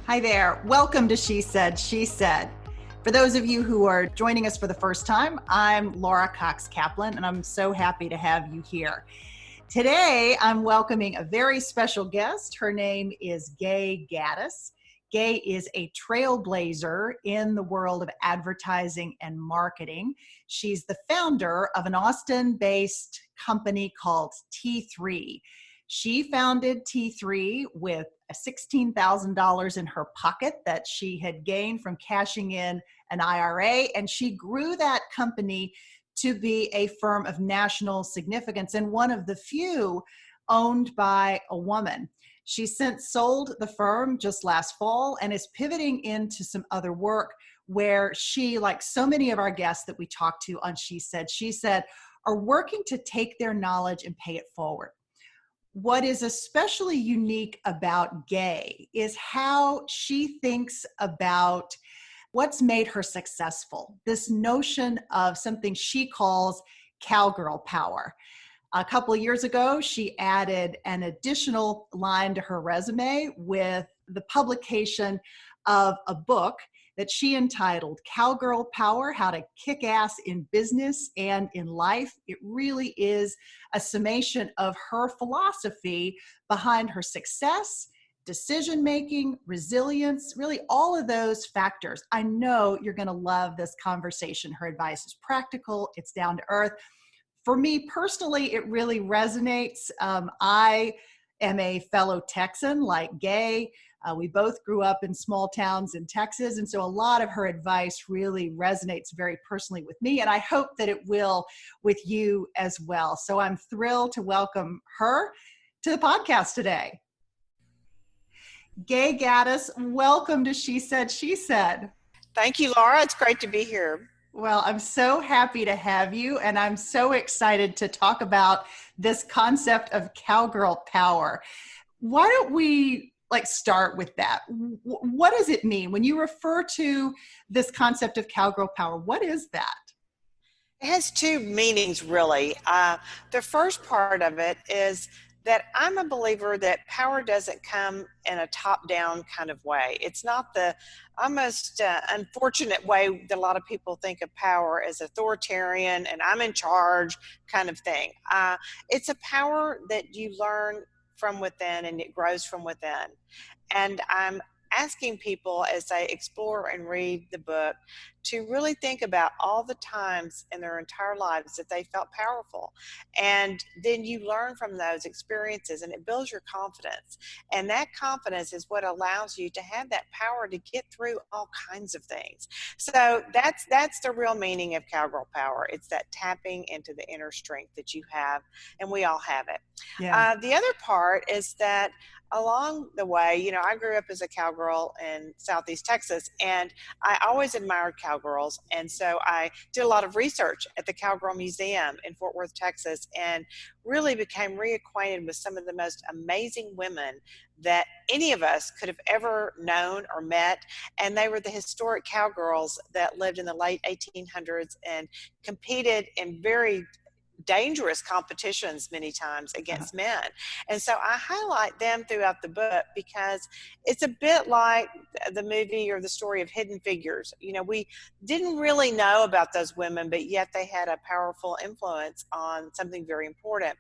Hi there. Welcome to She Said, She Said. For those of you who are joining us for the first time, I'm Laura Cox Kaplan, and I'm so happy to have you here. Today, I'm welcoming a very special guest. Her name is Gay Gaddis. Gay is a trailblazer in the world of advertising and marketing. She's the founder of an Austin-based company called T3. She founded T3 with $16,000 in her pocket that she had gained from cashing in an IRA, and she grew that company to be a firm of national significance and one of the few owned by a woman. She since sold the firm just last fall and is pivoting into some other work where she, like so many of our guests that we talked to on She Said, are working to take their knowledge and pay it forward. What is especially unique about Gay is how she thinks about what's made her successful, this notion of something she calls cowgirl power. A couple of years ago, she added an additional line to her resume with the publication of a book that she entitled Cowgirl Power: How to Kick Ass in Business and in Life. It really is a summation of her philosophy behind her success, decision-making, resilience, really all of those factors. I know you're going to love this conversation. Her advice is practical, it's down to earth. For me personally, it really resonates. I am a fellow Texan like Gay. We both grew up in small towns in Texas, and so a lot of her advice really resonates very personally with me, and I hope that it will with you as well. So I'm thrilled to welcome her to the podcast today. Gay Gaddis, welcome to She Said, She Said. Thank you, Laura. It's great to be here. Well, I'm so happy to have you, and I'm so excited to talk about this concept of cowgirl power. Why don't we start with that? What does it mean when you refer to this concept of cowgirl power? What is that? It has two meanings, really. The first part of it is that I'm a believer that power doesn't come in a top-down kind of way. It's not the almost unfortunate way that a lot of people think of power as authoritarian and I'm in charge kind of thing. It's a power that you learn from within and it grows from within. And I'm asking people as they explore and read the book to really think about all the times in their entire lives that they felt powerful. And then you learn from those experiences and it builds your confidence. And that confidence is what allows you to have that power to get through all kinds of things. So that's the real meaning of cowgirl power. It's that tapping into the inner strength that you have, and we all have it. Yeah. The other part is that along the way, I grew up as a cowgirl in Southeast Texas, and I always admired cowgirls. And so I did a lot of research at the Cowgirl Museum in Fort Worth, Texas, and really became reacquainted with some of the most amazing women that any of us could have ever known or met. And they were the historic cowgirls that lived in the late 1800s and competed in very dangerous competitions many times against men. And so I highlight them throughout the book because it's a bit like the movie or the story of Hidden Figures. We didn't really know about those women, but yet they had a powerful influence on something very important.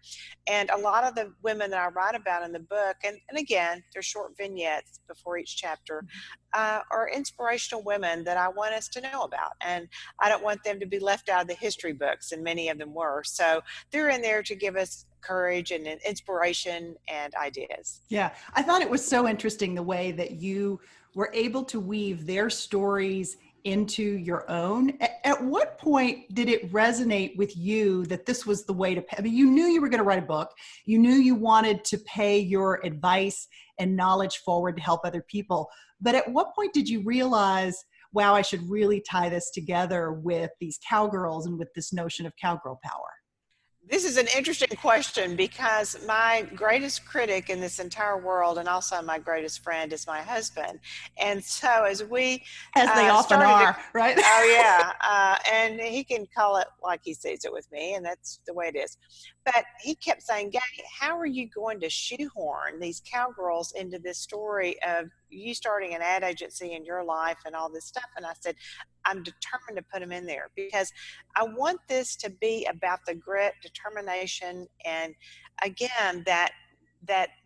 And a lot of the women that I write about in the book, and again, they're short vignettes before each chapter, are inspirational women that I want us to know about. And I don't want them to be left out of the history books, and many of them were. So they're in there to give us courage and inspiration and ideas. Yeah, I thought it was so interesting the way that you were able to weave their stories into your own. At what point did it resonate with you that this was the way to pay? I mean, you knew you were going to write a book. You knew you wanted to pay your advice and knowledge forward to help other people. But at what point did you realize, wow, I should really tie this together with these cowgirls and with this notion of cowgirl power? This is an interesting question because my greatest critic in this entire world and also my greatest friend is my husband. And so as we As they often are, right? Oh, yeah. And he can call it like he sees it with me, and that's the way it is. But he kept saying, Gay, how are you going to shoehorn these cowgirls into this story of you starting an ad agency in your life and all this stuff. And I said, I'm determined to put them in there because I want this to be about the grit, determination, and again, that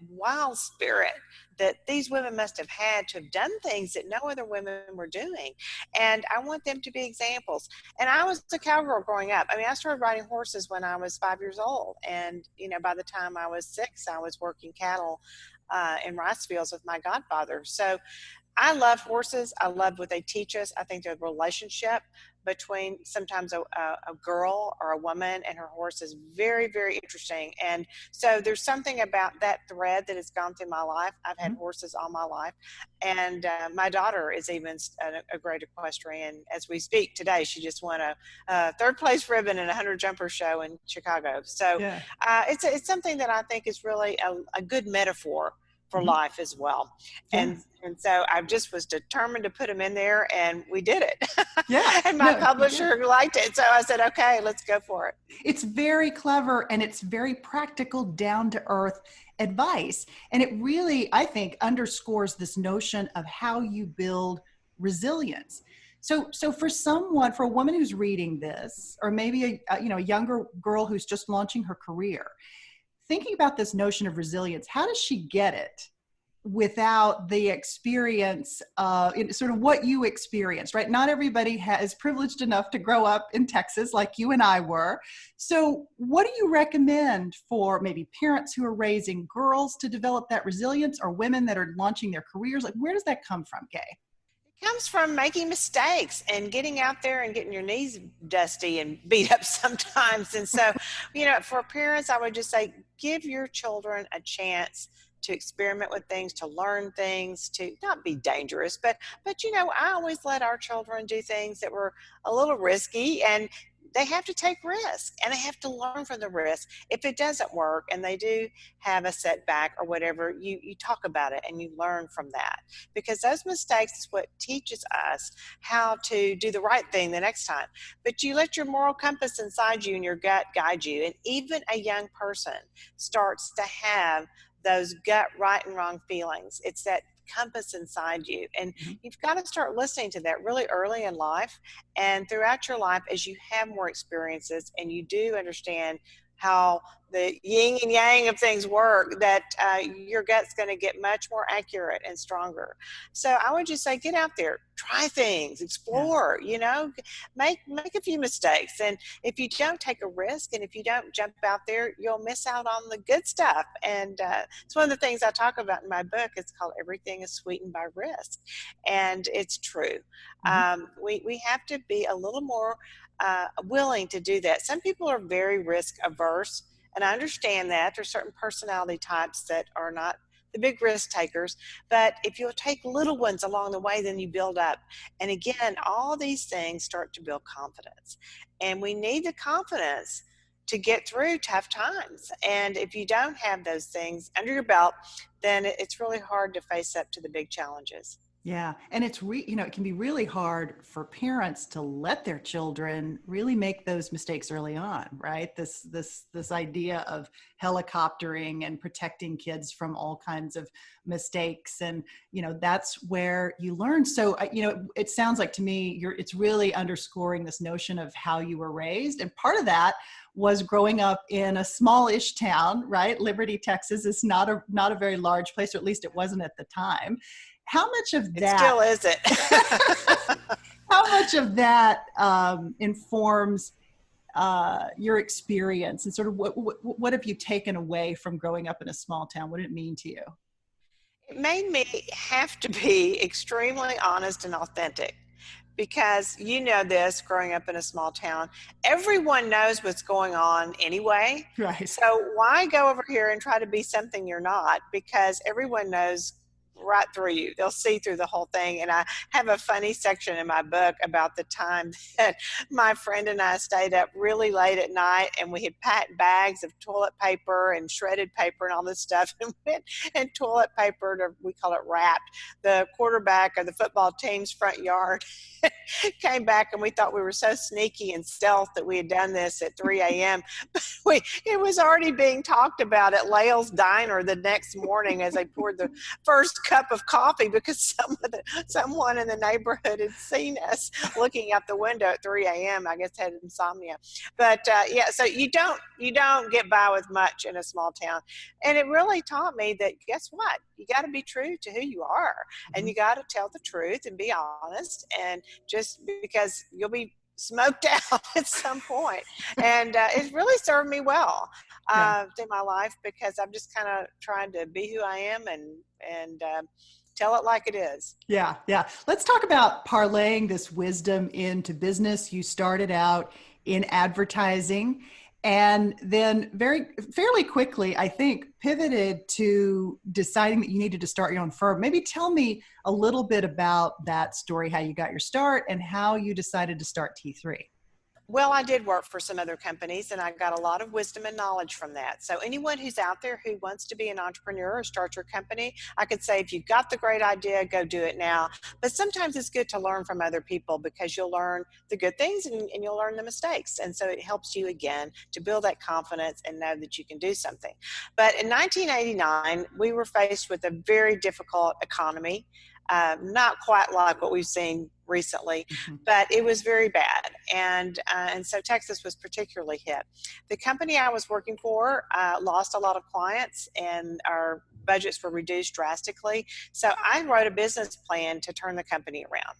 wild spirit that these women must have had to have done things that no other women were doing. And I want them to be examples. And I was a cowgirl growing up. I mean, I started riding horses when I was 5 years old. And, by the time I was 6, I was working cattle in rice fields with my godfather. So I love horses. I love what they teach us. I think the relationship between sometimes a girl or a woman and her horse is very, very interesting. And so there's something about that thread that has gone through my life. I've had horses all my life. And my daughter is even a great equestrian. As we speak today, she just won a third place ribbon in a 100 jumper show in Chicago. So Yeah. It's something that I think is really a good metaphor for life as well. Yeah. And so I just was determined to put them in there, and we did it. Yeah. And my publisher liked it. So I said, okay, let's go for it. It's very clever and it's very practical, down to earth advice. And it really, I think, underscores this notion of how you build resilience. So for a woman who's reading this, or maybe a younger girl who's just launching her career, thinking about this notion of resilience, how does she get it without the experience sort of what you experienced, right? Not everybody is privileged enough to grow up in Texas like you and I were. So what do you recommend for maybe parents who are raising girls to develop that resilience, or women that are launching their careers? Like, where does that come from, Kay? Comes from making mistakes and getting out there and getting your knees dusty and beat up sometimes. And so, for parents, I would just say, give your children a chance to experiment with things, to learn things, to not be dangerous, but I always let our children do things that were a little risky, and they have to take risks and they have to learn from the risk. If it doesn't work and they do have a setback or whatever, you talk about it and you learn from that, because those mistakes is what teaches us how to do the right thing the next time. But you let your moral compass inside you and your gut guide you. And even a young person starts to have those gut right and wrong feelings. It's that compass inside you, and you've got to start listening to that really early in life and throughout your life as you have more experiences and you do understand how the yin and yang of things work, that your gut's going to get much more accurate and stronger. So I would just say, get out there, try things, explore, make a few mistakes. And if you don't take a risk and if you don't jump out there, you'll miss out on the good stuff. And it's one of the things I talk about in my book. It's called Everything is Sweetened by Risk. And it's true. We have to be a little more willing to do that. Some people are very risk averse, and I understand that. There's certain personality types that are not the big risk takers, but if you'll take little ones along the way, then you build up. And again, all these things start to build confidence, and we need the confidence to get through tough times. And if you don't have those things under your belt, then it's really hard to face up to the big challenges. Yeah. And it's, it can be really hard for parents to let their children really make those mistakes early on, right? This idea of helicoptering and protecting kids from all kinds of mistakes. And, that's where you learn. So, it sounds like to me, it's really underscoring this notion of how you were raised. And part of that was growing up in a smallish town, right? Liberty, Texas is not a very large place, or at least it wasn't at the time. How much of that? It still isn't. How much of that informs your experience, and sort of what have you taken away from growing up in a small town? What did it mean to you? It made me have to be extremely honest and authentic, because this, growing up in a small town, everyone knows what's going on anyway. Right. So why go over here and try to be something you're not? Because everyone knows right through you. They'll see through the whole thing. And I have a funny section in my book about the time that my friend and I stayed up really late at night, and we had packed bags of toilet paper and shredded paper and all this stuff, and went and toilet papered, or we call it wrapped, the quarterback of the football team's front yard. Came back, and we thought we were so sneaky and stealth that we had done this at 3 a.m. It was already being talked about at Lael's Diner the next morning as they poured the first cup of coffee because someone in the neighborhood had seen us looking out the window at 3 a.m. I guess had insomnia. But yeah, so you don't get by with much in a small town. And it really taught me that, guess what? You got to be true to who you are, and you got to tell the truth and be honest, and just because you'll be smoked out at some point. And it really served me well through my life, because I'm just kind of trying to be who I am and tell it like it is. Yeah, yeah. Let's talk about parlaying this wisdom into business. You started out in advertising and then fairly quickly, I think, pivoted to deciding that you needed to start your own firm. Maybe tell me a little bit about that story, how you got your start and how you decided to start T3. Well, I did work for some other companies, and I got a lot of wisdom and knowledge from that. So anyone who's out there who wants to be an entrepreneur or start your company, I could say, if you've got the great idea, go do it now. But sometimes it's good to learn from other people, because you'll learn the good things and you'll learn the mistakes. And so it helps you, again, to build that confidence and know that you can do something. But in 1989, we were faced with a very difficult economy. Not quite like what we've seen recently, but it was very bad. And so Texas was particularly hit. The company I was working for lost a lot of clients, and our budgets were reduced drastically. So I wrote a business plan to turn the company around.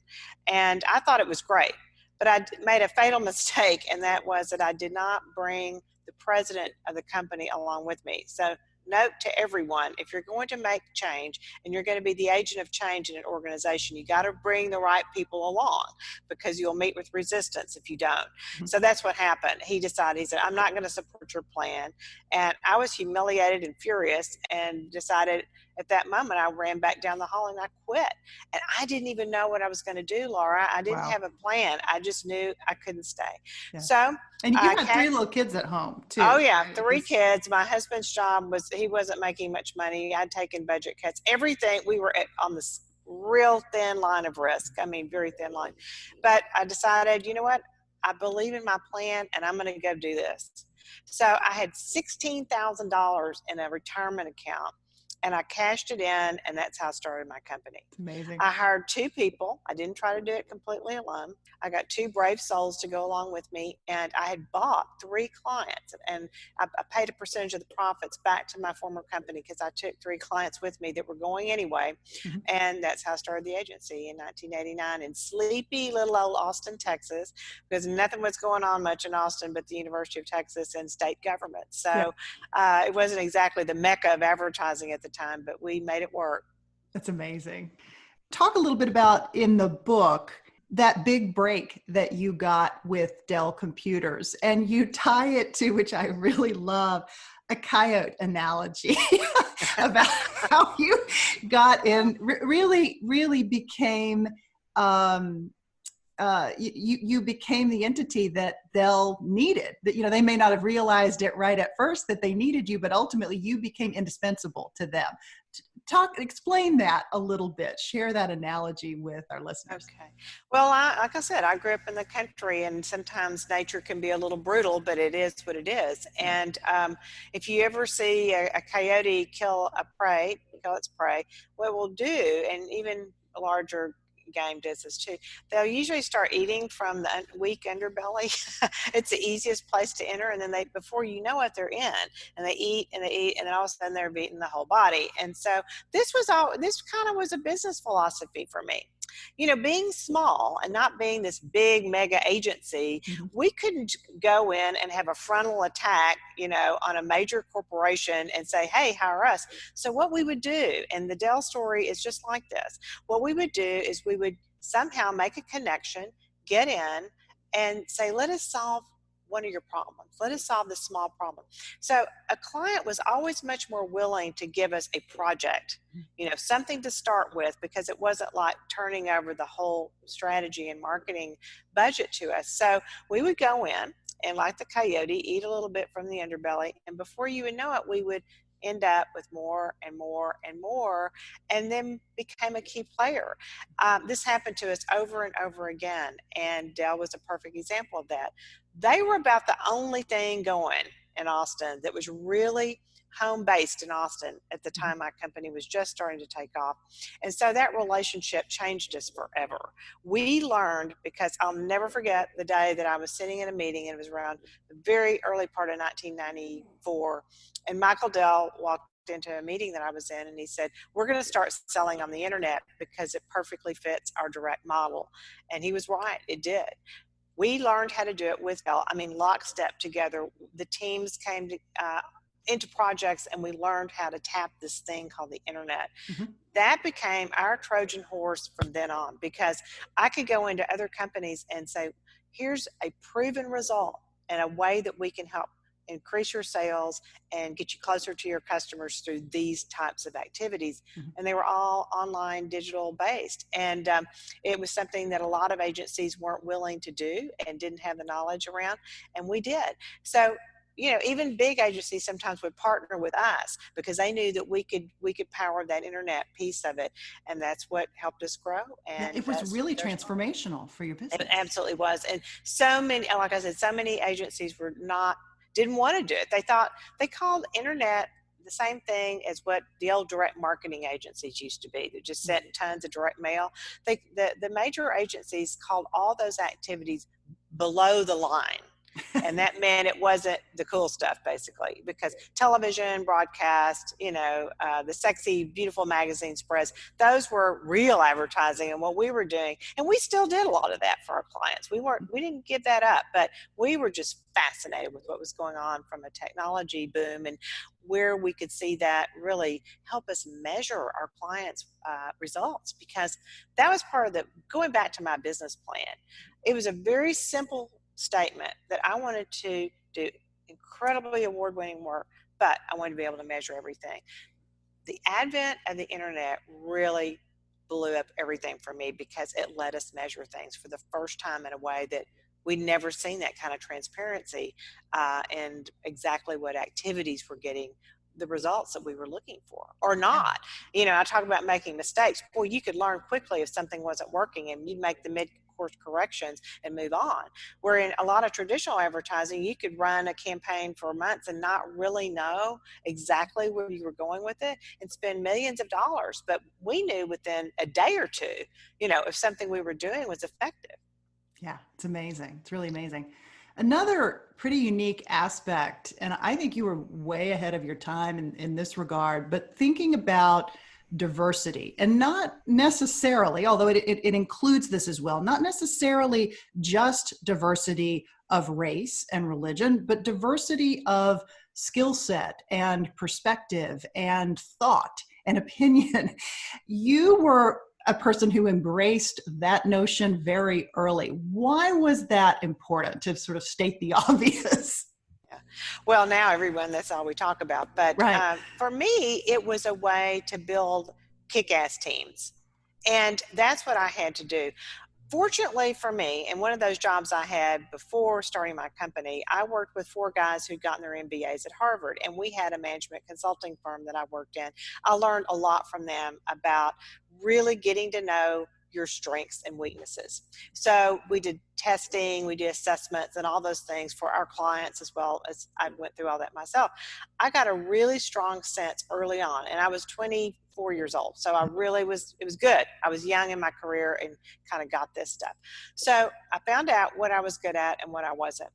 And I thought it was great, but I made a fatal mistake, and that was that I did not bring the president of the company along with me. So note to everyone, if you're going to make change and you're going to be the agent of change in an organization, you got to bring the right people along, because you'll meet with resistance if you don't. So that's what happened. He said, I'm not going to support your plan. And I was humiliated and furious, and decided at that moment, I ran back down the hall and I quit. And I didn't even know what I was going to do, Laura. I didn't have a plan. I just knew I couldn't stay. Yeah. So, and you had 3 little kids at home too. Oh yeah, right? 3 kids. My husband's job he wasn't making much money. I'd taken budget cuts. Everything, we were on this real thin line of risk. I mean, very thin line. But I decided, you know what? I believe in my plan, and I'm going to go do this. So I had $16,000 in a retirement account, and I cashed it in, and that's how I started my company. It's amazing. I hired 2 people. I didn't try to do it completely alone. I got 2 brave souls to go along with me, and I had bought 3 clients, and I paid a percentage of the profits back to my former company, because I took 3 clients with me that were going anyway. And that's how I started the agency in 1989 in sleepy little old Austin, Texas, because nothing was going on much in Austin but the University of Texas and state government. So it wasn't exactly the mecca of advertising at the time, but we made it work. That's amazing. Talk a little bit about, in the book, that big break that you got with Dell Computers, and you tie it to, which I really love, a coyote analogy about how you got in, really became, you became the entity that Dell needed. That, you know, they may not have realized it right at first that they needed you, but ultimately you became indispensable to them. Explain that a little bit. Share that analogy with our listeners. Okay. Well, like I said, I grew up in the country, and sometimes nature can be a little brutal, but it is what it is. And if you ever see a coyote kill its prey, what it will do, and even a larger game does this too, they'll usually start eating from the weak underbelly. It's the easiest place to enter, and then before you know it, they're in, and they eat and they eat, and then all of a sudden they're beating the whole body. And so this kind of was a business philosophy for me. You know, being small and not being this big mega agency, we couldn't go in and have a frontal attack, you know, on a major corporation and say, hey, hire us. So what we would do, and the Dell story is just like this, what we would do is we would somehow make a connection, get in, and say, let us solve one of your problems. Let us solve this small problem. So a client was always much more willing to give us a project, you know, something to start with, because it wasn't like turning over the whole strategy and marketing budget to us. So we would go in and, like the coyote, eat a little bit from the underbelly. And before you would know it, we would end up with more and more and more, and then became a key player. This happened to us over and over again, and Dell was a perfect example of that. They were about the only thing going in Austin that was really home based in Austin at the time my company was just starting to take off. And so that relationship changed us forever. We learned, because I'll never forget the day that I was sitting in a meeting, and it was around the very early part of 1994, and Michael Dell walked into a meeting that I was in, and he said, "We're going to start selling on the internet because it perfectly fits our direct model." And he was right, it did. We learned how to do it with Dell. I mean, lockstep together. The teams came into projects, and we learned how to tap this thing called the internet. Mm-hmm. That became our Trojan horse from then on, because I could go into other companies and say, here's a proven result and a way that we can help increase your sales and get you closer to your customers through these types of activities. Mm-hmm. And they were all online, digital based. And it was something that a lot of agencies weren't willing to do and didn't have the knowledge around. And we did. So, even big agencies sometimes would partner with us because they knew that we could power that internet piece of it. And that's what helped us grow. Yeah, And it was really transformational for your it business. absolutely was. And so many, like I said, so many agencies didn't want to do it. They called internet the same thing as what the old direct marketing agencies used to be. They just sent tons of direct mail. The major agencies called all those activities below the line. And that meant it wasn't the cool stuff, basically, because television, broadcast, the sexy, beautiful magazine spreads, those were real advertising. And what we were doing, and we still did a lot of that for our clients. We didn't give that up, but we were just fascinated with what was going on from a technology boom and where we could see that really help us measure our clients' results, because that was part of going back to my business plan. It was a very simple statement that I wanted to do incredibly award-winning work, but I wanted to be able to measure everything. The advent of the internet really blew up everything for me, because it let us measure things for the first time in a way that we'd never seen that kind of transparency and exactly what activities were getting the results that we were looking for or not. I talk about making mistakes. Well, you could learn quickly if something wasn't working, and you'd make the mid-course corrections and move on. Where in a lot of traditional advertising, you could run a campaign for months and not really know exactly where you were going with it and spend millions of dollars. But we knew within a day or two, if something we were doing was effective. Yeah, it's amazing. It's really amazing. Another pretty unique aspect, and I think you were way ahead of your time in this regard, but thinking about diversity, and not necessarily, although it includes this as well, not necessarily just diversity of race and religion, but diversity of skill set and perspective and thought and opinion. You were a person who embraced that notion very early. Why was that important, to sort of state the obvious? Yeah. Well, now everyone, that's all we talk about. But Right. For me, it was a way to build kick-ass teams. And that's what I had to do. Fortunately for me, and one of those jobs I had before starting my company, I worked with 4 guys who'd gotten their MBAs at Harvard, and we had a management consulting firm that I worked in. I learned a lot from them about really getting to know your strengths and weaknesses. So we did testing, we did assessments and all those things for our clients, as well as I went through all that myself. I got a really strong sense early on, and I was 24 years old. So it was good. I was young in my career and kind of got this stuff. So I found out what I was good at and what I wasn't.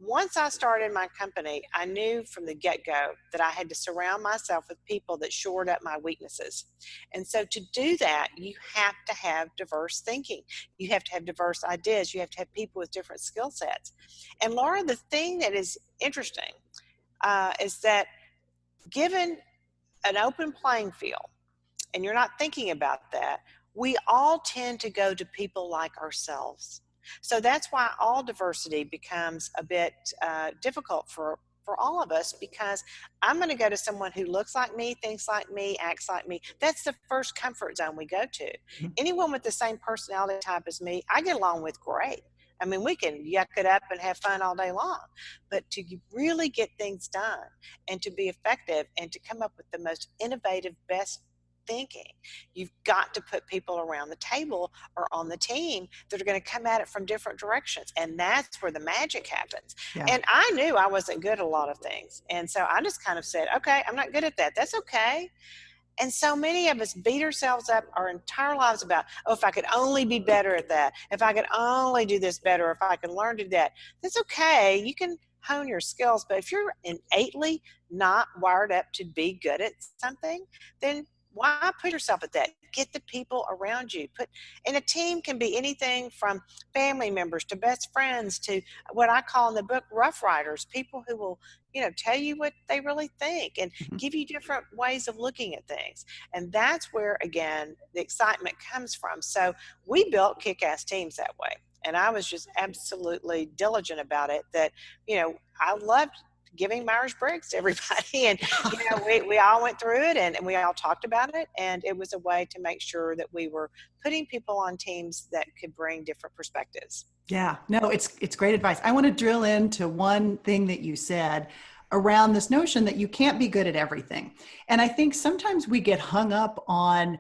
Once I started my company, I knew from the get-go that I had to surround myself with people that shored up my weaknesses. And so to do that, you have to have diverse thinking. You have to have diverse ideas. You have to have people with different skill sets. And Laura, the thing that is interesting is that given an open playing field, and you're not thinking about that, we all tend to go to people like ourselves. So that's why all diversity becomes a bit difficult for all of us, because I'm going to go to someone who looks like me, thinks like me, acts like me. That's the first comfort zone we go to. Mm-hmm. Anyone with the same personality type as me, I get along with great. I mean, we can yuck it up and have fun all day long, but to really get things done and to be effective and to come up with the most innovative, best thinking. You've got to put people around the table or on the team that are going to come at it from different directions. And that's where the magic happens. Yeah. And I knew I wasn't good at a lot of things. And so I just kind of said, okay, I'm not good at that. That's okay. And so many of us beat ourselves up our entire lives about, oh, if I could only be better at that, if I could only do this better, if I could learn to do that. That's okay. You can hone your skills. But if you're innately not wired up to be good at something, then why put yourself at that? Get the people around you. And a team can be anything from family members to best friends to what I call in the book rough riders, people who will, tell you what they really think and Mhm. give you different ways of looking at things. And that's where, again, the excitement comes from. So we built kick-ass teams that way. And I was just absolutely diligent about it that, I loved giving Myers-Briggs to everybody. And, we all went through it and we all talked about it. And it was a way to make sure that we were putting people on teams that could bring different perspectives. Yeah, no, it's great advice. I want to drill into one thing that you said around this notion that you can't be good at everything. And I think sometimes we get hung up on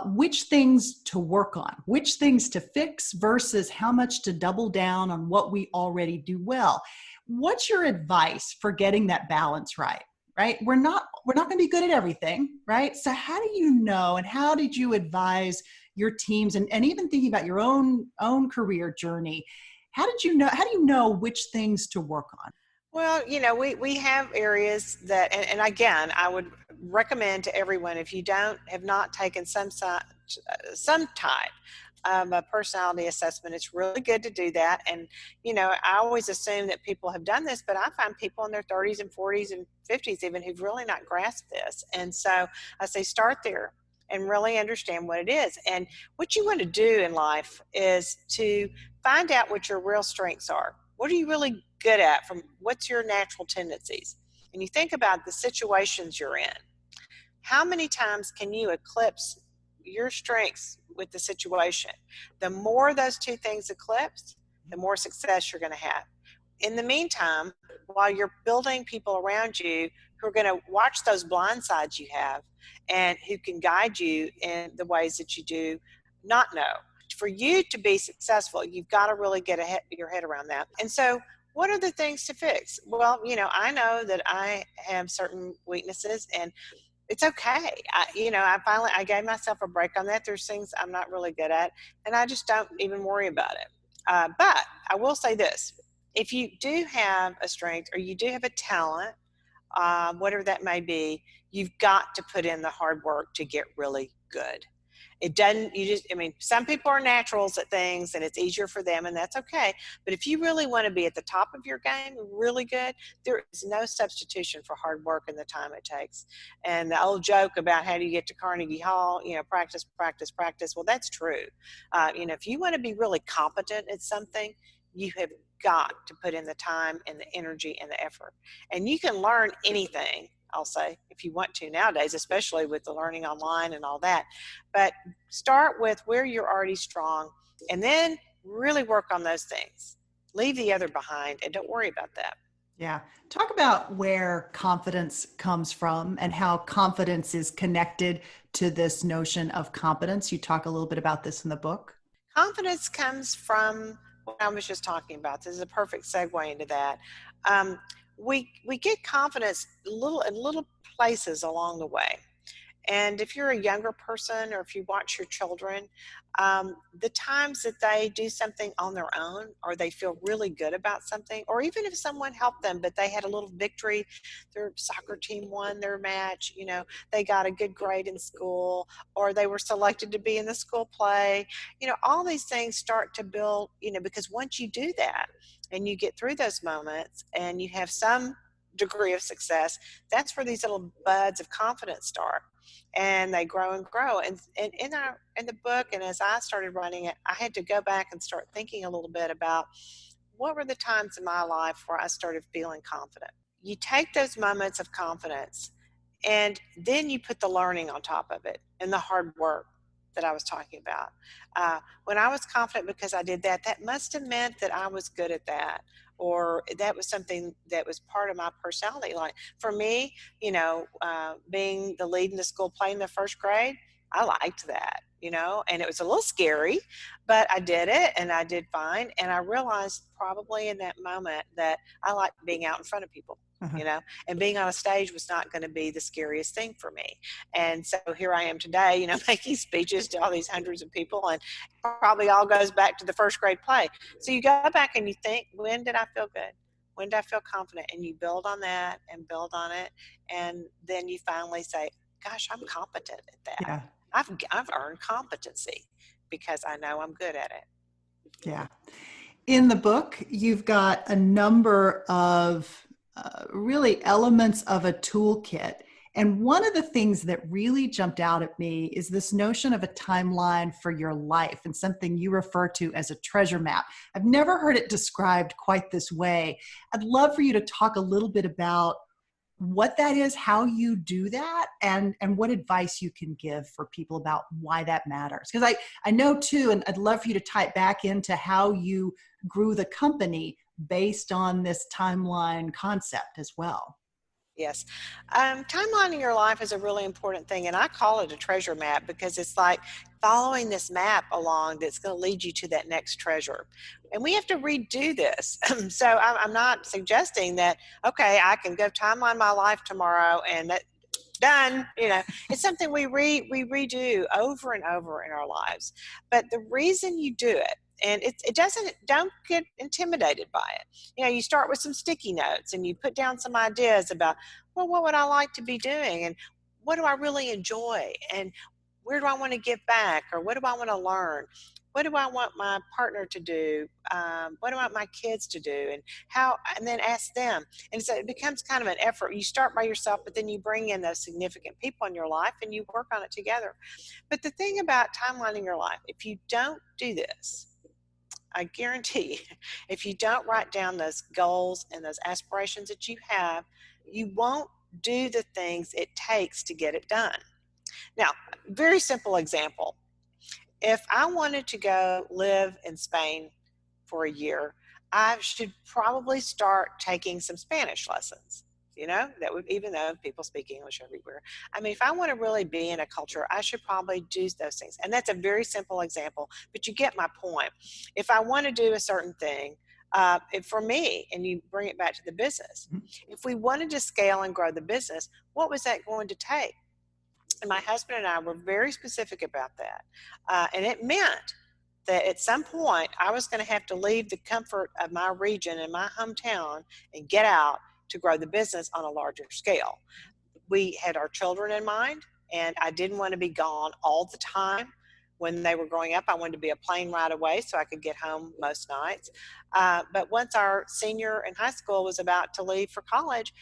which things to work on, which things to fix versus how much to double down on what we already do well. What's your advice for getting that balance right? Right? We're not going to be good at everything, right? So how do you know, and how did you advise your teams, and even thinking about your own career journey? How do you know which things to work on? Well, we have areas that, and again, I would recommend to everyone, if you have not taken some type of a personality assessment, it's really good to do that. And, I always assume that people have done this, but I find people in their 30s and 40s and 50s even who've really not grasped this. And so I say, start there and really understand what it is. And what you want to do in life is to find out what your real strengths are. What are you really good at? From what's your natural tendencies? And you think about the situations you're in. How many times can you eclipse your strengths with the situation? The more those two things eclipse, the more success you're going to have. In the meantime, while you're building people around you who are going to watch those blind sides you have and who can guide you in the ways that you do not know. For you to be successful, you've got to really get your head around that. And so, what are the things to fix? Well, I know that I have certain weaknesses, and it's okay. I gave myself a break on that. There's things I'm not really good at, and I just don't even worry about it. But I will say this: if you do have a strength or you do have a talent, whatever that may be, you've got to put in the hard work to get really good. It doesn't, some people are naturals at things and it's easier for them, and that's okay. But if you really want to be at the top of your game, really good, there is no substitution for hard work and the time it takes. And the old joke about how do you get to Carnegie Hall, practice, practice, practice. Well, that's true. If you want to be really competent at something, you have got to put in the time and the energy and the effort. And you can learn anything, I'll say, if you want to nowadays, especially with the learning online and all that. But start with where you're already strong and then really work on those things. Leave the other behind and don't worry about that. Yeah. Talk about where confidence comes from and how confidence is connected to this notion of competence. You talk a little bit about this in the book. Confidence comes from what I was just talking about. This is a perfect segue into that. Um, we get confidence in little places along the way. And if you're a younger person or if you watch your children, the times that they do something on their own or they feel really good about something, or even if someone helped them, but they had a little victory, their soccer team won their match, they got a good grade in school, or they were selected to be in the school play, all these things start to build, because once you do that and you get through those moments and you have some degree of success, that's where these little buds of confidence start, and they grow and grow. And in the book, and as I started writing it, I had to go back and start thinking a little bit about what were the times in my life where I started feeling confident. You take those moments of confidence and then you put the learning on top of it and the hard work. that I was talking about. When I was confident because I did that, that must have meant that I was good at that, or that was something that was part of my personality. Like for me, being the lead in the school play in the first grade, I liked that, and it was a little scary, but I did it and I did fine. And I realized probably in that moment that I liked being out in front of people. Uh-huh. And being on a stage was not going to be the scariest thing for me. And so here I am today, making speeches to all these hundreds of people, and probably all goes back to the first grade play. So you go back and you think, when did I feel good? When did I feel confident? And you build on that and build on it. And then you finally say, gosh, I'm competent at that. Yeah. I've earned competency because I know I'm good at it. Yeah. In the book, you've got a number of really elements of a toolkit. And one of the things that really jumped out at me is this notion of a timeline for your life, and something you refer to as a treasure map. I've never heard it described quite this way. I'd love for you to talk a little bit about what that is, how you do that, and what advice you can give for people about why that matters. Because I know too, and I'd love for you to tie it back into how you grew the company based on this timeline concept as well. Yes. Timelining your life is a really important thing. And I call it a treasure map because it's like following this map along that's going to lead you to that next treasure. And we have to redo this. So I'm not suggesting that, okay, I can go timeline my life tomorrow and that done. It's something we redo over and over in our lives. But the reason you do it, and don't get intimidated by it. You start with some sticky notes and you put down some ideas about, well, what would I like to be doing? And what do I really enjoy? And where do I want to give back? Or what do I want to learn? What do I want my partner to do? What do I want my kids to do? And then ask them. And so it becomes kind of an effort. You start by yourself, but then you bring in those significant people in your life and you work on it together. But the thing about timelining your life, if you don't do this, I guarantee if you don't write down those goals and those aspirations that you have, you won't do the things it takes to get it done. Now, very simple example. If I wanted to go live in Spain for a year, I should probably start taking some Spanish lessons. That would, even though people speak English everywhere. I mean, if I want to really be in a culture, I should probably do those things. And that's a very simple example, but you get my point. If I want to do a certain thing, for me, and you bring it back to the business, if we wanted to scale and grow the business, what was that going to take? And my husband and I were very specific about that. And it meant that at some point I was going to have to leave the comfort of my region and my hometown and get out to grow the business on a larger scale. We had our children in mind, and I didn't want to be gone all the time. When they were growing up, I wanted to be a plane ride away so I could get home most nights. But once our senior in high school was about to leave for college,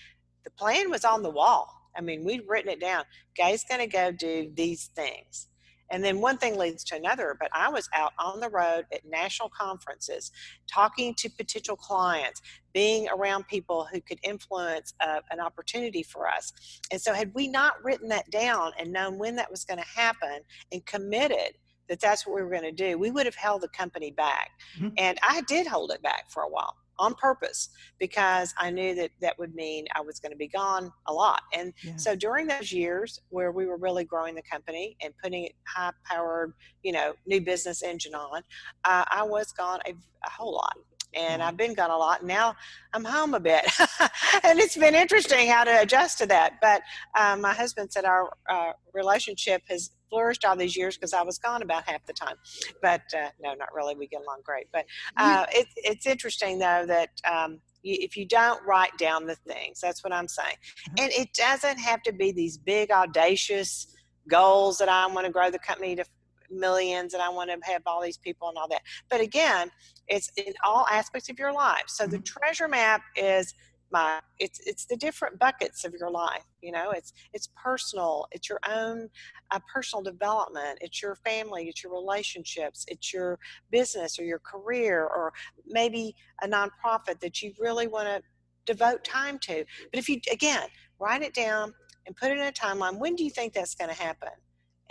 the plan was on the wall. I mean, we'd written it down. Guy's going to go do these things. And then one thing leads to another, but I was out on the road at national conferences, talking to potential clients, being around people who could influence an opportunity for us. And so had we not written that down and known when that was going to happen and committed that that's what we were going to do, we would have held the company back. Mm-hmm. And I did hold it back for a while on purpose because I knew that that would mean I was going to be gone a lot. And so during those years where we were really growing the company and putting high powered, new business engine on, I was gone a whole lot. And I've been gone a lot. Now I'm home a bit. And it's been interesting how to adjust to that. But my husband said our relationship has flourished all these years because I was gone about half the time. But no, not really. We get along great. But it's interesting, though, that if you don't write down the things, that's what I'm saying. And it doesn't have to be these big, audacious goals that I want to grow the company to millions and I want to have all these people and all that. But again, it's in all aspects of your life. So the treasure map is it's the different buckets of your life. It's personal, it's your own personal development, it's your family, it's your relationships, it's your business or your career, or maybe a nonprofit that you really want to devote time to. But if you, again, write it down and put it in a timeline, when do you think that's going to happen?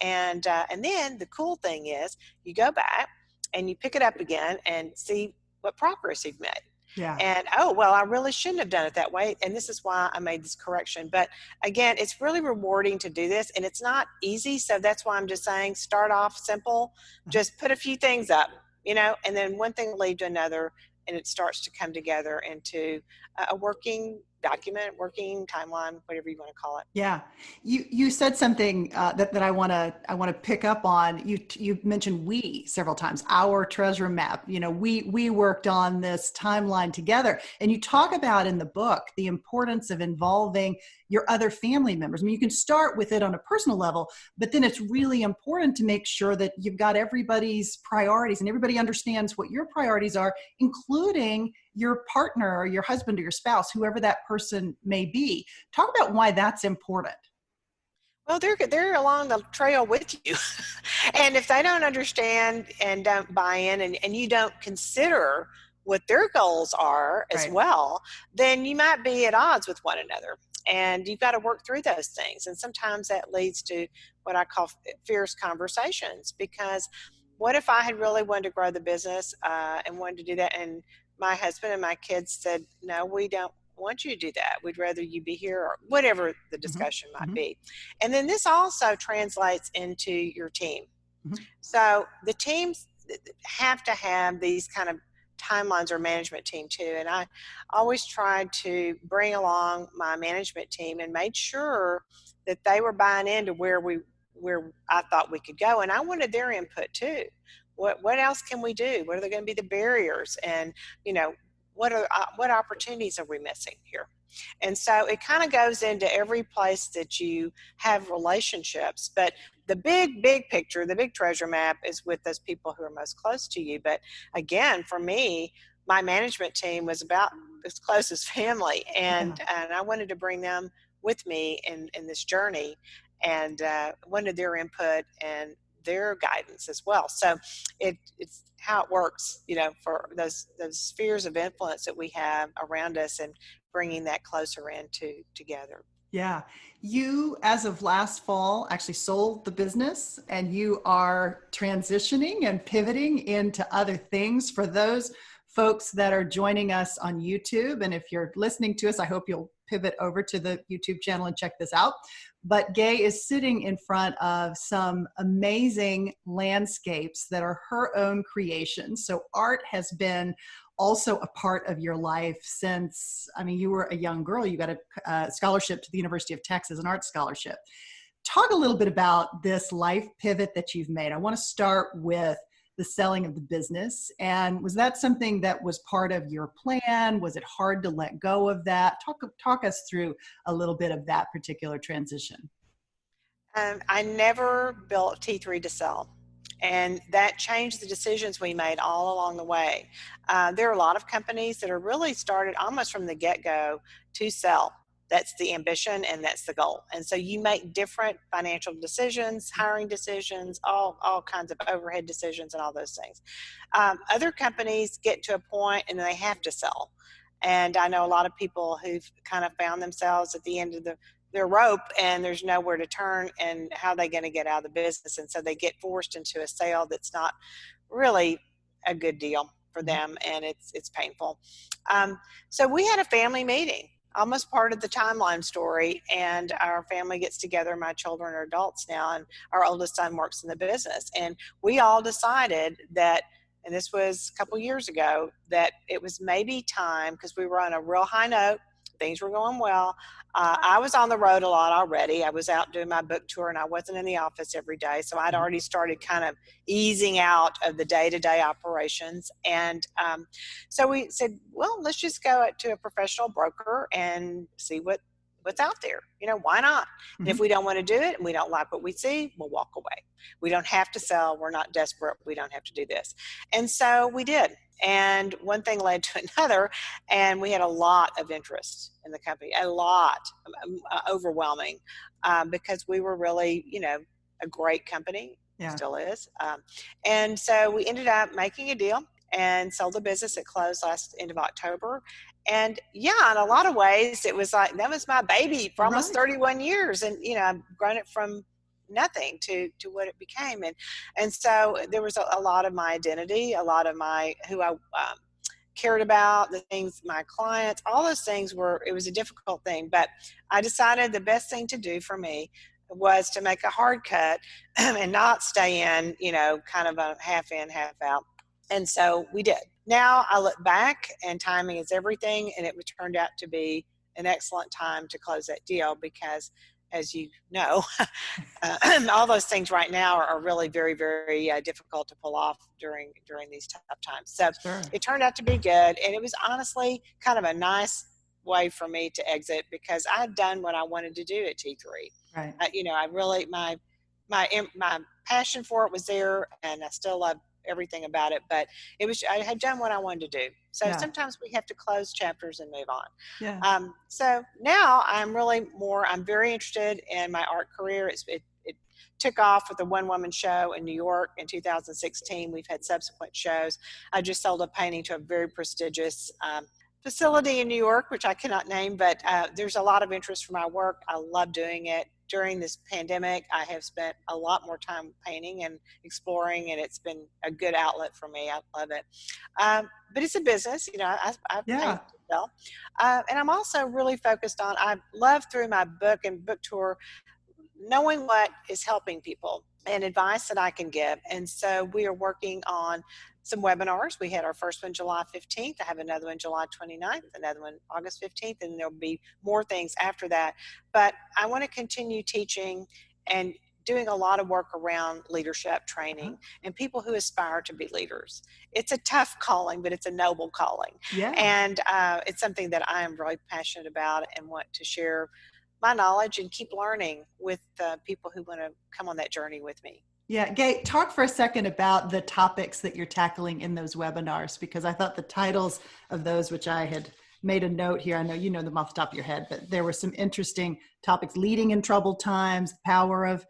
And then the cool thing is you go back and you pick it up again and see what progress you've made. Yeah. And, oh, well, I really shouldn't have done it that way. And this is why I made this correction. But again, it's really rewarding to do this, and it's not easy. So that's why I'm just saying start off simple, just put a few things up, and then one thing will lead to another, and it starts to come together into a working document, working timeline, whatever you want to call it. Yeah, you said something that I want to pick up on. You mentioned we several times. Our treasure map. We worked on this timeline together, and you talk about in the book the importance of involving your other family members. I mean, you can start with it on a personal level, but then it's really important to make sure that you've got everybody's priorities and everybody understands what your priorities are, including your partner or your husband or your spouse, whoever that person may be. Talk about why that's important. Well, they're along the trail with you. And if they don't understand and don't buy in, and you don't consider what their goals are as Right. well, then you might be at odds with one another. And you've got to work through those things. And sometimes that leads to what I call fierce conversations, because what if I had really wanted to grow the business and wanted to do that, and my husband and my kids said, no, we don't want you to do that. We'd rather you be here, or whatever the Mm-hmm. discussion might Mm-hmm. be. And then this also translates into your team. Mm-hmm. So the teams have to have these kind of timelines, or management team too. And I always tried to bring along my management team and made sure that they were buying into where I thought we could go. And I wanted their input too. What else can we do? What are going to be the barriers? And, what opportunities are we missing here? And so it kind of goes into every place that you have relationships. But the big picture, the big treasure map is with those people who are most close to you. But again, for me, my management team was about as close as family. And I wanted to bring them with me in this journey, and wanted their input and their guidance as well. So it's how it works, for those spheres of influence that we have around us, and bringing that closer together. Yeah. You, as of last fall, actually sold the business, and you are transitioning and pivoting into other things. For those folks that are joining us on YouTube, and if you're listening to us, I hope you'll pivot over to the YouTube channel and check this out. But Gay is sitting in front of some amazing landscapes that are her own creations. So art has been also a part of your life since, you were a young girl. You got a scholarship to the University of Texas, an art scholarship. Talk a little bit about this life pivot that you've made. I want to start with the selling of the business. And was that something that was part of your plan? Was it hard to let go of that? Talk us through a little bit of that particular transition. I never built T3 to sell. And that changed the decisions we made all along the way. There are a lot of companies that are really started almost from the get-go to sell. That's the ambition and that's the goal. And so you make different financial decisions, hiring decisions, all kinds of overhead decisions, and all those things. Other companies get to a point and they have to sell. And I know a lot of people who've kind of found themselves at the end of their rope, and there's nowhere to turn, and how are they going to get out of the business? And so they get forced into a sale that's not really a good deal for them, and it's painful. So we had a family meeting, almost part of the timeline story, and our family gets together. My children are adults now, and our oldest son works in the business, and we all decided that, and this was a couple years ago, that it was maybe time, because we were on a real high note. Things were going well. I was on the road a lot already. I was out doing my book tour, and I wasn't in the office every day. So I'd already started kind of easing out of the day-to-day operations. And so we said, well, let's just go to a professional broker and see what's out there. Why not? Mm-hmm. And if we don't want to do it and we don't like what we see, we'll walk away. We don't have to sell. We're not desperate. We don't have to do this. And so we did. And one thing led to another, and we had a lot of interest in the company, a lot, overwhelming, because we were really, a great company, still is. And so we ended up making a deal and sold the business. It closed end of October. And in a lot of ways, it was like, that was my baby for almost 31 years. And, I've grown it from nothing to what it became. And so there was a lot of my identity, a lot of my who I cared about, the things, my clients, all those things it was a difficult thing. But I decided the best thing to do for me was to make a hard cut and not stay in, kind of a half in, half out. And so we did. Now I look back, and timing is everything. And it turned out to be an excellent time to close that deal because, as you know, all those things right now are really very, very difficult to pull off during these tough times. So Sure. it turned out to be good, and it was honestly kind of a nice way for me to exit because I had done what I wanted to do at T3. Right. I really my passion for it was there, and I still love everything about it. But I had done what I wanted to do. So Yeah. sometimes we have to close chapters and move on. Yeah. So now I'm very interested in my art career. It took off with a one-woman show in New York in 2016. We've had subsequent shows. I just sold a painting to a very prestigious facility in New York, which I cannot name, but there's a lot of interest for my work. I love doing it. During this pandemic, I have spent a lot more time painting and exploring, and it's been a good outlet for me. I love it. But it's a business, I Yeah. paint well. And I'm also really focused on, I love through my book and book tour, knowing what is helping people and advice that I can give. And so we are working on some webinars. We had our first one July 15th. I have another one July 29th, another one August 15th, and there'll be more things after that. But I want to continue teaching and doing a lot of work around leadership training and people who aspire to be leaders. It's a tough calling, but it's a noble calling. Yeah. And it's something that I am really passionate about and want to share my knowledge and keep learning with people who want to come on that journey with me. Yeah, Gay, talk for a second about the topics that you're tackling in those webinars, because I thought the titles of those, which I had made a note here, I know you know them off the top of your head, but there were some interesting topics: leading in troubled times, power of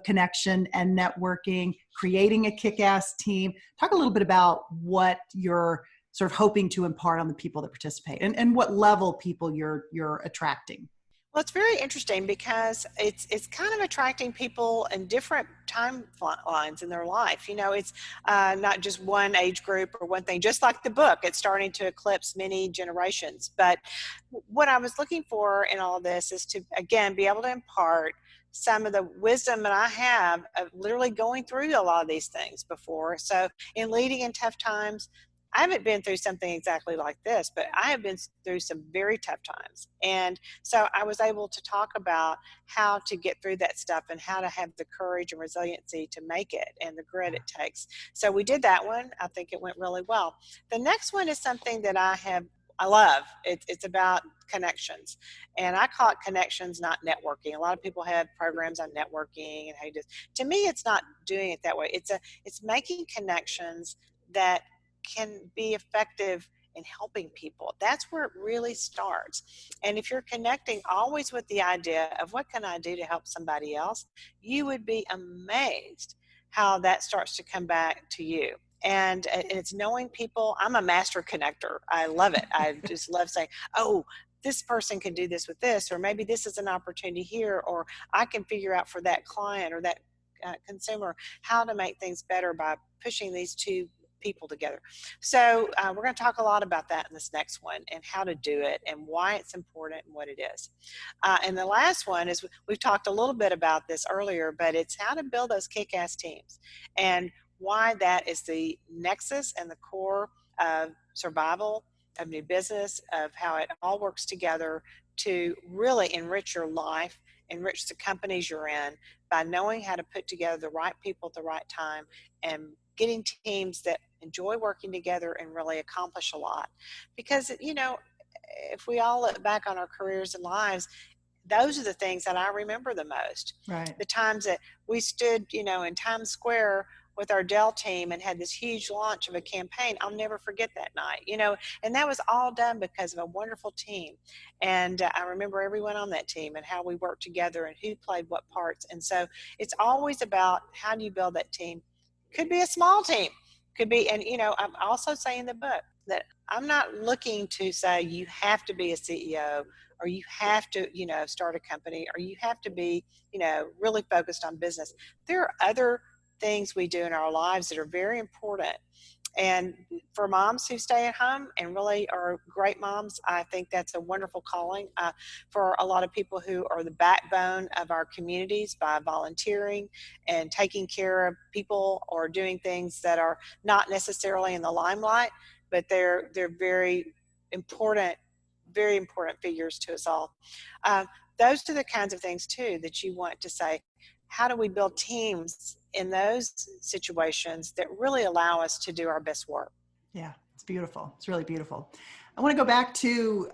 connection and networking, creating a kick-ass team. Talk a little bit about what you're sort of hoping to impart on the people that participate, and what level people you're attracting. Well, it's very interesting because it's kind of attracting people in different timelines in their life. It's not just one age group or one thing. Just like the book, it's starting to eclipse many generations. But what I was looking for in all this is to, again, be able to impart some of the wisdom that I have of literally going through a lot of these things before. So in leading in tough times, I haven't been through something exactly like this, but I have been through some very tough times. And so I was able to talk about how to get through that stuff and how to have the courage and resiliency to make it and the grit it takes. So we did that one. I think it went really well. The next one is something that I love. It's about connections, and I call it connections, not networking. A lot of people have programs on networking and how you do. To me, it's not doing it that way. It's making connections that can be effective in helping people. That's where it really starts. And if you're connecting always with the idea of what can I do to help somebody else, you would be amazed how that starts to come back to you. And it's knowing people. I'm a master connector. I love it. I just love saying, oh, this person can do this with this, or maybe this is an opportunity here, or I can figure out for that client or that consumer how to make things better by pushing these two people together. So we're going to talk a lot about that in this next one, and how to do it and why it's important and what it is. And the last one is, we've talked a little bit about this earlier, but it's how to build those kick-ass teams and why that is the nexus and the core of survival, of new business, of how it all works together to really enrich your life, enrich the companies you're in, by knowing how to put together the right people at the right time and getting teams that enjoy working together and really accomplish a lot. Because, if we all look back on our careers and lives, those are the things that I remember the most. Right. The times that we stood, in Times Square with our Dell team and had this huge launch of a campaign. I'll never forget that night, and that was all done because of a wonderful team. And I remember everyone on that team and how we worked together and who played what parts. And so it's always about, how do you build that team? Could be a small team, could be, and I'm also saying in the book, that I'm not looking to say you have to be a CEO, or you have to, start a company, or you have to be, really focused on business. There are other things we do in our lives that are very important. And for moms who stay at home and really are great moms, I think that's a wonderful calling. For a lot of people who are the backbone of our communities by volunteering and taking care of people or doing things that are not necessarily in the limelight, but they're important, very important figures to us all. Uh, those are the kinds of things too that you want to say, how do we build teams in those situations that really allow us to do our best work? Yeah, it's beautiful. It's really beautiful. I want to go back to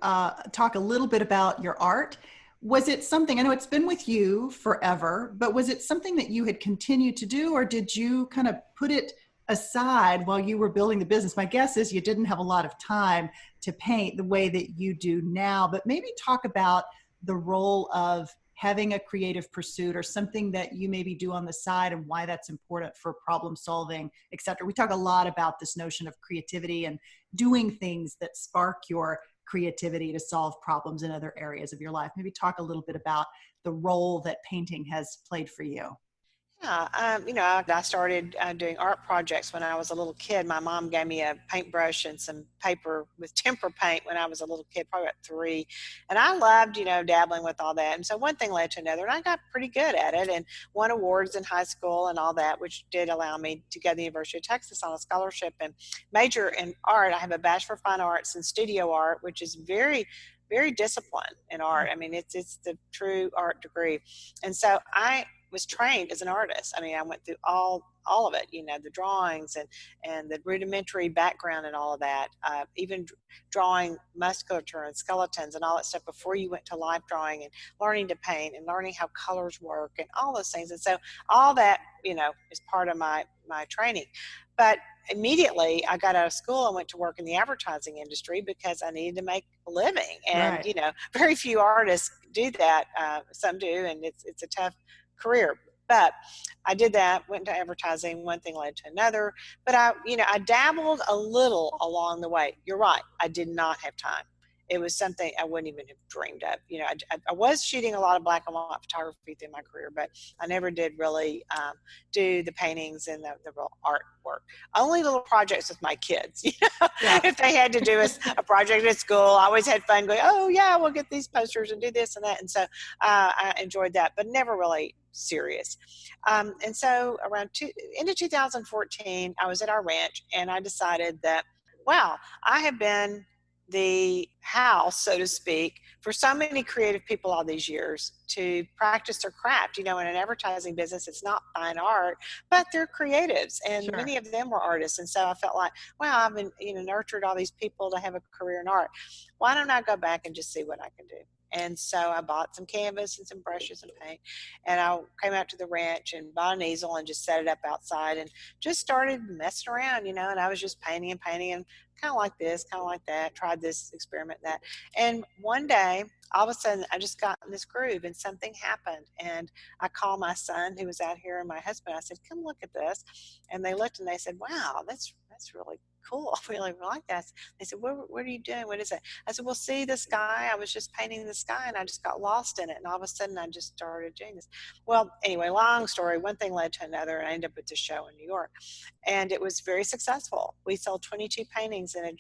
talk a little bit about your art. Was it something, I know it's been with you forever, but was it something that you had continued to do, or did you kind of put it aside while you were building the business? My guess is you didn't have a lot of time to paint the way that you do now, but maybe talk about the role of having a creative pursuit or something that you maybe do on the side and why that's important for problem solving, et cetera. We talk a lot about this notion of creativity and doing things that spark your creativity to solve problems in other areas of your life. Maybe talk a little bit about the role that painting has played for you. Yeah, I started doing art projects when I was a little kid. My mom gave me a paintbrush and some paper with tempera paint when I was a little kid, probably about 3. And I loved, dabbling with all that. And so one thing led to another, and I got pretty good at it and won awards in high school and all that, which did allow me to go to the University of Texas on a scholarship and major in art. I have a Bachelor of Fine Arts in studio art, which is very, very disciplined in art. I mean, it's the true art degree. And so I was trained as an artist. I mean, I went through all of it, the drawings and the rudimentary background and all of that, even drawing musculature and skeletons and all that stuff before you went to life drawing, and learning to paint and learning how colors work and all those things. And so all that, is part of my training. But immediately I got out of school and went to work in the advertising industry because I needed to make a living. And, Right. very few artists do that. Some do, and it's a tough career. But I did that, went into advertising, one thing led to another. But I dabbled a little along the way. You're right, I did not have time. It was something I wouldn't even have dreamed of. I was shooting a lot of black and white photography through my career, but I never did really do the paintings and the real artwork. Only little projects with my kids. Yeah. If they had to do a project at school, I always had fun going, oh yeah, we'll get these posters and do this and that. And so I enjoyed that, but never really serious. And so into 2014, I was at our ranch and I decided that, wow, I have been the house, so to speak, for so many creative people all these years to practice their craft. In an advertising business, it's not fine art, but they're creatives, and Sure. many of them were artists. And so I felt like, wow, I've been, nurtured all these people to have a career in art. Why don't I go back and just see what I can do? And so I bought some canvas and some brushes and paint, and I came out to the ranch and bought an easel and just set it up outside and just started messing around, and I was just painting and painting and kind of like this, kind of like that, tried this, experiment that. And one day, all of a sudden, I just got in this groove and something happened. And I called my son who was out here and my husband. I said, come look at this. And they looked and they said, wow, that's really cool. I really like that. They said, what are you doing? What is it? I said, well, see the sky. I was just painting the sky and I just got lost in it. And all of a sudden I just started doing this. Well, anyway, long story, one thing led to another, and I ended up at the show in New York. And it was very successful. We sold 22 paintings in a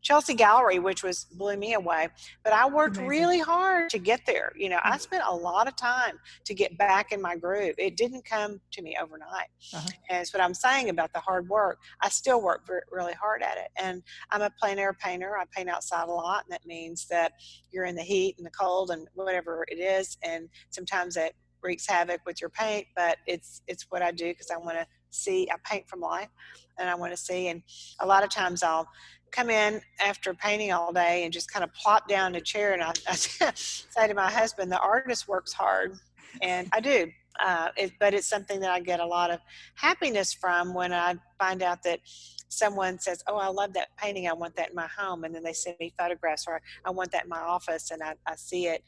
Chelsea Gallery, which blew me away. But I worked Amazing. really hard to get there. Yeah. I spent a lot of time to get back in my groove. It didn't come to me overnight. Uh-huh. And it's what I'm saying about the hard work. I still work really hard at it. And I'm a plein air painter. I paint outside a lot. And that means that you're in the heat and the cold and whatever it is. And sometimes that wreaks havoc with your paint, but it's what I do because I want to see. I paint from life and I want to see. And a lot of times I'll come in after painting all day and just kind of plop down in a chair, and I say to my husband, the artist works hard, and I do. But it's something that I get a lot of happiness from when I find out that someone says, oh, I love that painting, I want that in my home, and then they send me photographs, or I want that in my office, and I see it,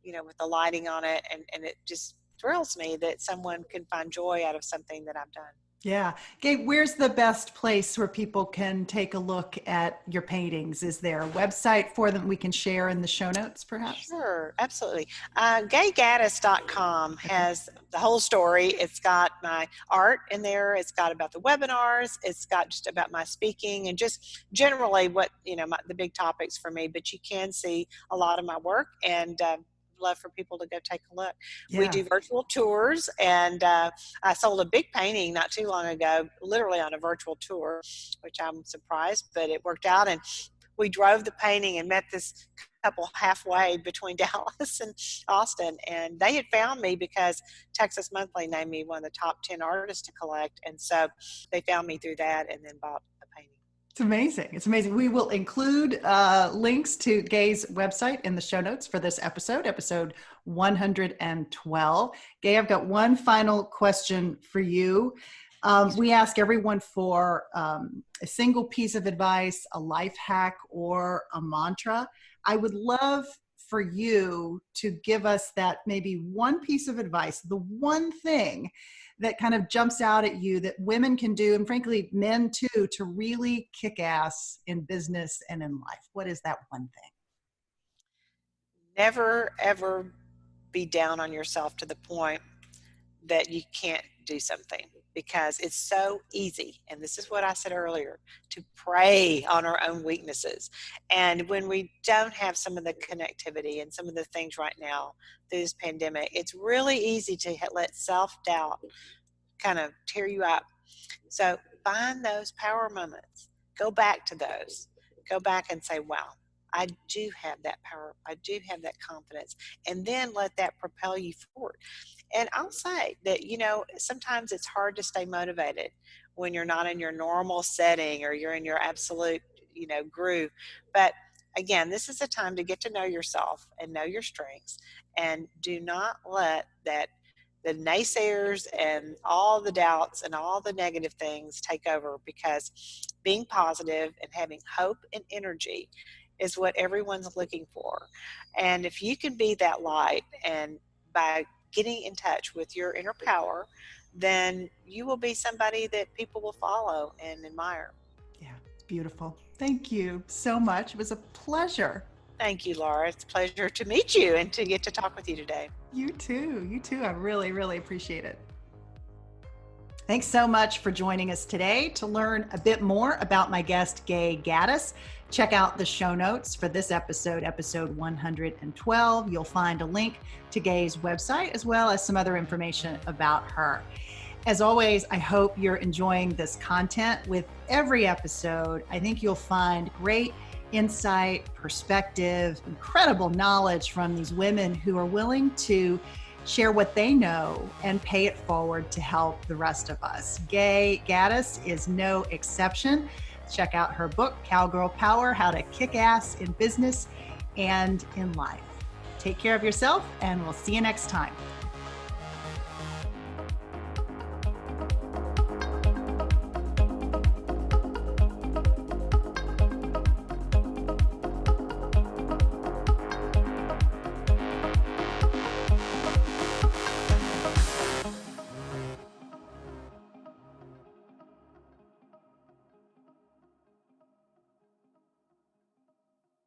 with the lighting on it, and it just thrills me that someone can find joy out of something that I've done. Yeah. Gabe, where's the best place where people can take a look at your paintings? Is there a website for them we can share in the show notes, perhaps? Sure, absolutely. Gaygaddis.com Okay. has the whole story. It's got my art in there. It's got about the webinars. It's got just about my speaking and just generally what, the big topics for me. But you can see a lot of my work and love for people to go take a look. We Yeah. do virtual tours, and I sold a big painting not too long ago, literally on a virtual tour, which I'm surprised, but it worked out. And we drove the painting and met this couple halfway between Dallas and Austin, and they had found me because Texas Monthly named me one of the top 10 artists to collect, and so they found me through that and then bought a painting. It's amazing. It's amazing. We will include links to Gay's website in the show notes for this episode 112. Gay, I've got one final question for you. We ask everyone for a single piece of advice, a life hack, or a mantra. I would love for you to give us that maybe one piece of advice, the one thing that kind of jumps out at you that women can do, and frankly, men too, to really kick ass in business and in life. What is that one thing? Never, ever be down on yourself to the point that you can't do something, because it's so easy. And this is what I said earlier, to prey on our own weaknesses. And when we don't have some of the connectivity and some of the things right now through this pandemic, it's really easy to let self-doubt kind of tear you up. So find those power moments, go back to those, go back and say, wow, I do have that power. I do have that confidence. And then let that propel you forward. And I'll say that, sometimes it's hard to stay motivated when you're not in your normal setting or you're in your absolute, groove. But again, this is a time to get to know yourself and know your strengths, and do not let the naysayers and all the doubts and all the negative things take over, because being positive and having hope and energy is what everyone's looking for. And if you can be that light, and by getting in touch with your inner power, then you will be somebody that people will follow and admire. Yeah, it's beautiful. Thank you so much. It was a pleasure. Thank you, Laura. It's a pleasure to meet you and to get to talk with you today. You too. You too. I really, really appreciate it. Thanks so much for joining us today. To learn a bit more about my guest, Gay Gaddis, check out the show notes for this episode 112. You'll find a link to Gay's website as well as some other information about her. As always, I hope you're enjoying this content. With every episode, I think you'll find great insight, perspective, incredible knowledge from these women who are willing to share what they know and pay it forward to help the rest of us. Gay Gaddis is no exception. Check out her book, Cowgirl Power: How to Kick Ass in Business and in Life. Take care of yourself, and we'll see you next time.